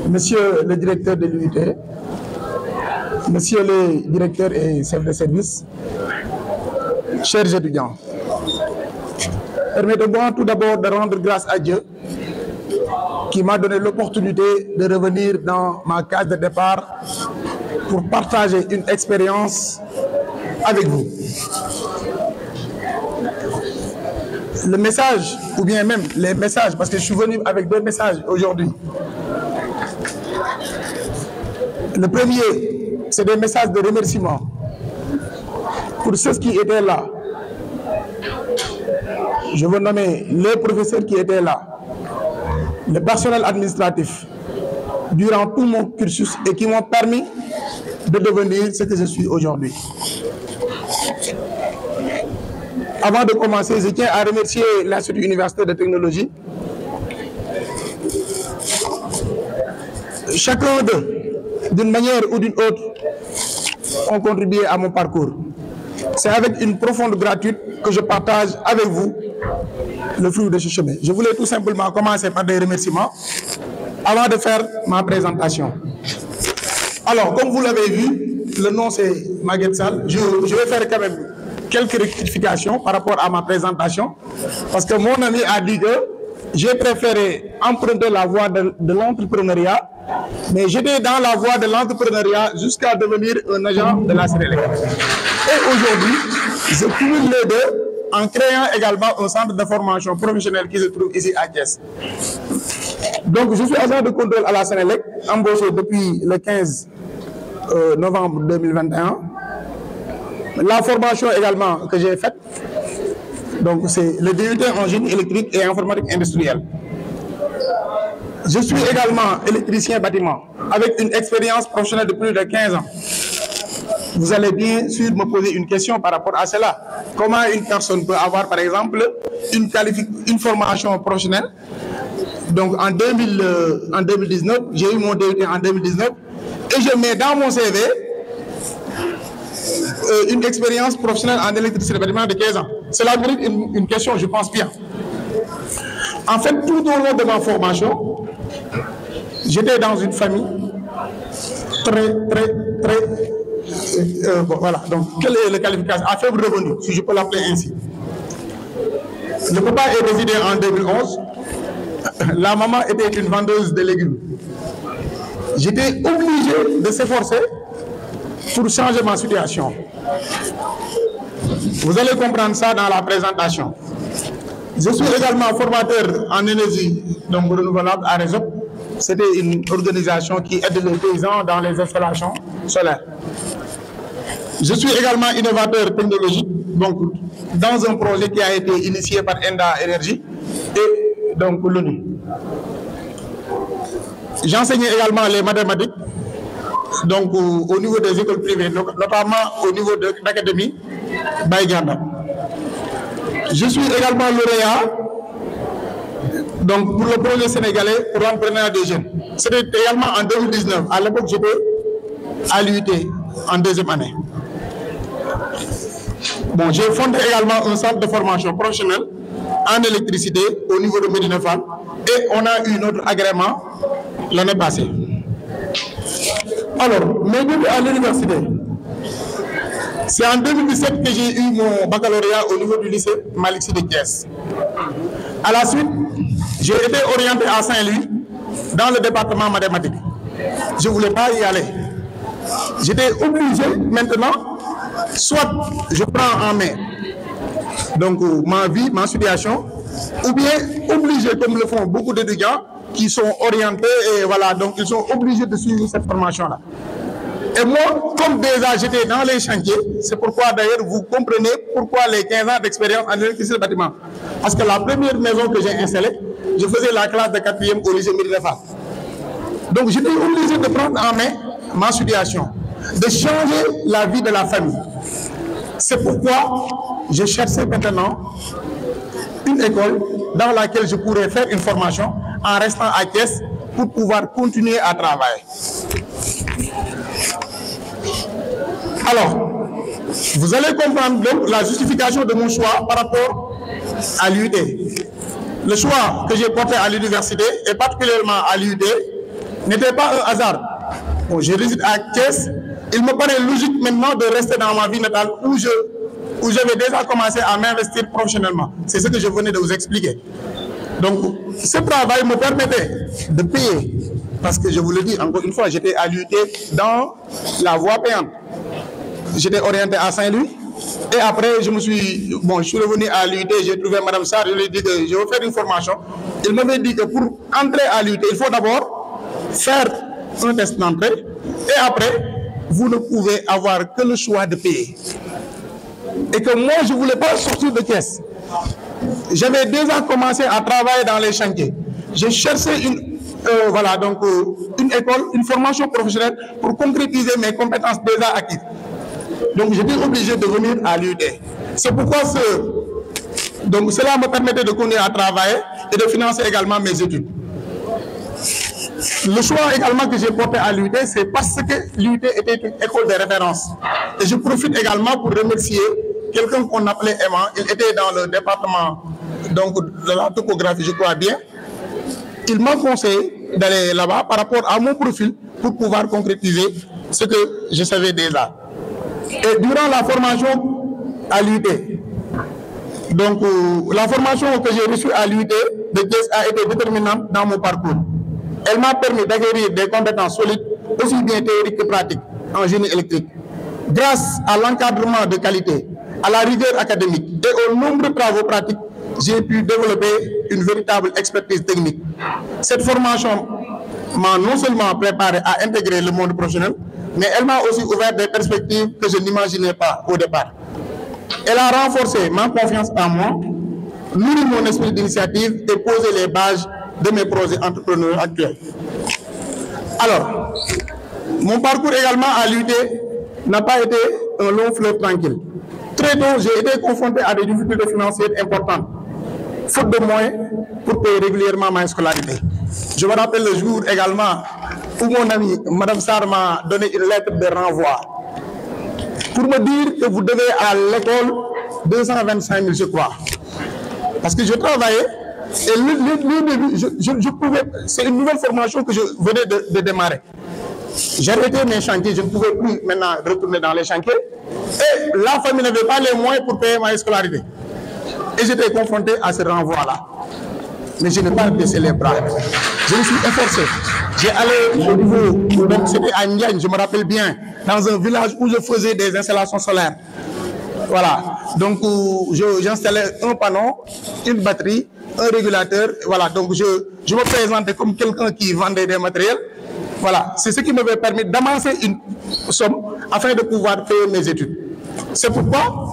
Monsieur le directeur de l'UIT, Monsieur les directeurs et chefs de service, chers étudiants, permettez-moi tout d'abord de rendre grâce à Dieu qui m'a donné l'opportunité de revenir dans ma case de départ pour partager une expérience avec vous. Le message, ou bien même les messages, parce que je suis venu avec deux messages aujourd'hui. Le premier, c'est des messages de remerciement pour ceux qui étaient là. Je veux nommer les professeurs qui étaient là, le personnel administratif, durant tout mon cursus et qui m'ont permis de devenir ce que je suis aujourd'hui. Avant de commencer, je tiens à remercier l'Institut universitaire de technologie. Chacun d'eux, d'une manière ou d'une autre, ont contribué à mon parcours. C'est avec une profonde gratitude que je partage avec vous le fruit de ce chemin. Je voulais tout simplement commencer par des remerciements avant de faire ma présentation. Alors, comme vous l'avez vu, le nom c'est Maguette Sall. Je vais faire quand même quelques rectifications par rapport à ma présentation, parce que mon ami a dit que j'ai préféré emprunter la voie de l'entrepreneuriat, mais j'étais dans la voie de l'entrepreneuriat jusqu'à devenir un agent de la Sénélec. Et aujourd'hui, je cumule les deux en créant également un centre de formation professionnelle qui se trouve ici à Thiès. Donc, je suis agent de contrôle à la Sénélec, embauché depuis le 15 novembre 2021. La formation également que j'ai faite, donc c'est le DUT en génie électrique et informatique industrielle. Je suis également électricien bâtiment avec une expérience professionnelle de plus de 15 ans. Vous allez bien sûr me poser une question par rapport à cela. Comment une personne peut avoir par exemple une formation professionnelle? Donc en 2019, j'ai eu mon DUT en 2019 et je mets dans mon CV une expérience professionnelle en électricité de bâtiment de 15 ans. Cela mérite une question, je pense bien. En fait, tout au long de ma formation, j'étais dans une famille très... bon, voilà, donc quelle est la qualification? À faible revenu, si je peux l'appeler ainsi. Le papa est décédé en 2011. La maman était une vendeuse de légumes. J'étais obligé de s'efforcer pour changer ma situation. Vous allez comprendre ça dans la présentation. Je suis également formateur en énergie donc renouvelable à Réseau. C'était une organisation qui aide les paysans dans les installations solaires. Je suis également innovateur technologique donc dans un projet qui a été initié par ENDA Énergie et donc l'ONU. J'enseignais également les mathématiques donc au niveau des écoles privées, notamment au niveau de l'académie Baïganda. Je suis également lauréat donc pour le projet sénégalais pour l'entrepreneuriat des jeunes. C'était également en 2019. À l'époque, j'étais à l'UIT en deuxième année. Bon, j'ai fondé également un centre de formation professionnelle en électricité au niveau de Médina Fall et on a eu notre agrément l'année passée. Alors, mes débuts à l'université, c'est en 2017 que j'ai eu mon baccalauréat au niveau du lycée Malick Sy de Thiès. À la suite, j'ai été orienté à Saint-Louis dans le département mathématique. Je ne voulais pas y aller. J'étais obligé maintenant, soit je prends en main donc ma vie, ma situation, ou bien obligé, comme le font beaucoup d'étudiants qui sont orientés et voilà, donc ils sont obligés de suivre cette formation-là. Et moi, comme déjà j'étais dans les chantiers, c'est pourquoi d'ailleurs vous comprenez pourquoi les 15 ans d'expérience en électricité de bâtiment. Parce que la première maison que j'ai installée, je faisais la classe de 4e au lycée Médina Fall. Donc j'étais obligé de prendre en main ma situation, de changer la vie de la famille. C'est pourquoi je cherchais maintenant une école dans laquelle je pourrais faire une formation en restant à Thiès pour pouvoir continuer à travailler. Alors, vous allez comprendre donc la justification de mon choix par rapport à l'UIT. le choix que j'ai porté à l'université, et particulièrement à l'UT, n'était pas un hasard. Bon, je réside à Thiès. Il me paraît logique maintenant de rester dans ma ville natale où j'avais déjà commencé à m'investir professionnellement. C'est ce que je venais de vous expliquer. Donc, ce travail me permettait de payer, parce que je vous le dis encore une fois, j'étais à l'UT dans la voie payante. J'étais orienté à Saint-Louis, et après, je suis revenu à l'UT, j'ai trouvé Mme Sarr, je lui ai dit que je veux faire une formation. Il m'avait dit que pour entrer à l'UT, il faut d'abord faire un test d'entrée, et après, vous ne pouvez avoir que le choix de payer. Et que moi, je ne voulais pas sortir de caisse. J'avais déjà commencé à travailler dans les chantiers. J'ai cherché une école, une formation professionnelle pour concrétiser mes compétences déjà acquises. Donc j'étais obligé de venir à l'UT. C'est pourquoi cela me permettait de continuer à travailler et de financer également mes études. Le choix également que j'ai porté à l'UT, c'est parce que l'UT était une école de référence. Et je profite également pour remercier quelqu'un qu'on appelait Emma. Il était dans le département de la topographie, je crois bien. Il m'a conseillé d'aller là-bas par rapport à mon profil pour pouvoir concrétiser ce que je savais déjà. Et durant la formation à l'UT, la formation que j'ai reçue à l'UT de Thiès a été déterminante dans mon parcours. Elle m'a permis d'acquérir des compétences solides, aussi bien théoriques que pratiques, en génie électrique. Grâce à l'encadrement de qualité, à la rigueur académique et aux nombreux travaux pratiques, j'ai pu développer une véritable expertise technique. Cette formation m'a non seulement préparé à intégrer le monde professionnel, mais elle m'a aussi ouvert des perspectives que je n'imaginais pas au départ. Elle a renforcé ma confiance en moi, nourri mon esprit d'initiative et posé les bases de mes projets entrepreneurs actuels. Alors, mon parcours également à l'UT n'a pas été un long fleuve tranquille. Très tôt, j'ai été confronté à des difficultés financières importantes, faute de moyens pour payer régulièrement ma scolarité. Je me rappelle le jour également où mon ami, Mme Sarr, m'a donné une lettre de renvoi pour me dire que vous devez à l'école 225 000, je crois. Parce que je travaillais et je pouvais, c'est une nouvelle formation que je venais de démarrer. J'arrêtais mes chantiers, je ne pouvais plus maintenant retourner dans les chantiers. Et la famille n'avait pas les moyens pour payer ma scolarité. Et j'étais confronté à ce renvoi-là. Mais je n'ai pas baissé les bras. Je me suis efforcé. J'ai allé au niveau, donc c'était à Ndiagne, je me rappelle bien, dans un village où je faisais des installations solaires. Voilà. Donc j'installais un panneau, une batterie, un régulateur. Voilà. Donc je me présentais comme quelqu'un qui vendait des matériels. Voilà. C'est ce qui m'avait permis d'amasser une somme afin de pouvoir payer mes études. C'est pourquoi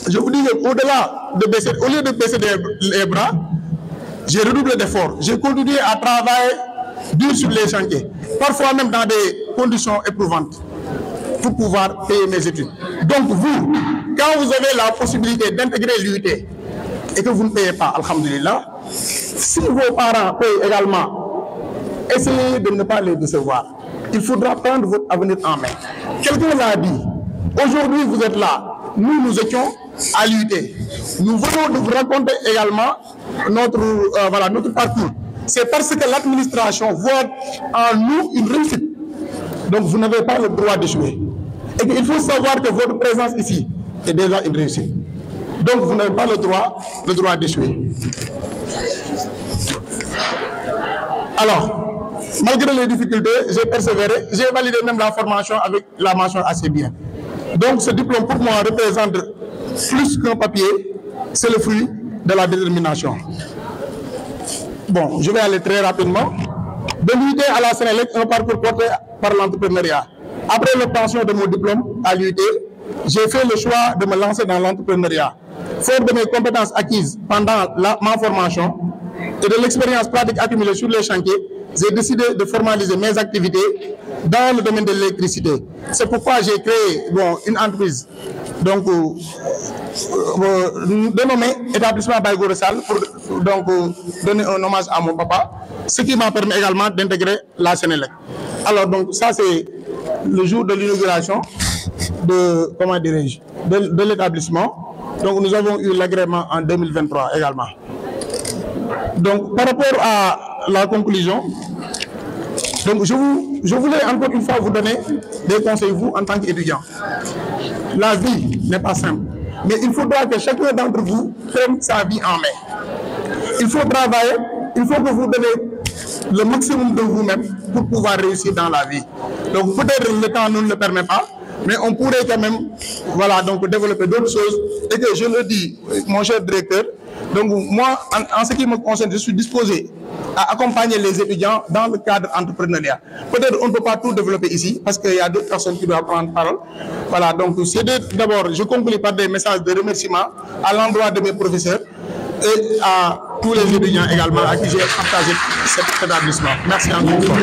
je vous dis qu'au-delà de baisser, au lieu de baisser les bras, j'ai redoublé d'efforts. J'ai continué à travailler dur sur les chantiers, parfois même dans des conditions éprouvantes, pour pouvoir payer mes études. Donc vous, quand vous avez la possibilité d'intégrer l'UT et que vous ne payez pas, alhamdulillah, si vos parents payent également, essayez de ne pas les décevoir. Il faudra prendre votre avenir en main. Quelqu'un l'a dit, aujourd'hui vous êtes là, nous étions à l'UT. Nous venons de vous raconter également notre parcours. C'est parce que l'administration voit en nous une réussite. Donc vous n'avez pas le droit d'échouer. Et qu'il faut savoir que votre présence ici est déjà une réussite. Donc vous n'avez pas le droit d'échouer. Alors, malgré les difficultés, j'ai persévéré, j'ai validé même la formation avec la mention assez bien. Donc ce diplôme pour moi représente plus qu'un papier, c'est le fruit de la détermination. Bon, je vais aller très rapidement. De l'UT à la Sénélec, un parcours porté par l'entrepreneuriat. Après l'obtention de mon diplôme à l'UT, j'ai fait le choix de me lancer dans l'entrepreneuriat. Fort de mes compétences acquises pendant ma formation et de l'expérience pratique accumulée sur les chantiers, j'ai décidé de formaliser mes activités dans le domaine de l'électricité. C'est pourquoi j'ai créé une entreprise dénommée Établissement Baye Gora Sall pour donner un hommage à mon papa, ce qui m'a permis également d'intégrer la Sénélec. Alors donc ça c'est le jour de l'inauguration de l'établissement. Donc nous avons eu l'agrément en 2023 également. Donc, par rapport à la conclusion, donc je voulais encore une fois vous donner des conseils, vous, en tant qu'étudiant. La vie n'est pas simple, mais il faudra que chacun d'entre vous prenne sa vie en main. Il faut travailler, il faut que vous donnez le maximum de vous-même pour pouvoir réussir dans la vie. Donc peut-être le temps ne le permet pas, mais on pourrait quand même, voilà, donc développer d'autres choses. Et que je le dis, mon cher directeur, donc moi, en ce qui me concerne, je suis disposé à accompagner les étudiants dans le cadre entrepreneurial. Peut-être on ne peut pas tout développer ici, parce qu'il y a d'autres personnes qui doivent prendre parole. Voilà, donc c'est d'abord, je conclue par des messages de remerciement à l'endroit de mes professeurs et à tous les étudiants également à qui j'ai partagé cet établissement. Merci encore une fois.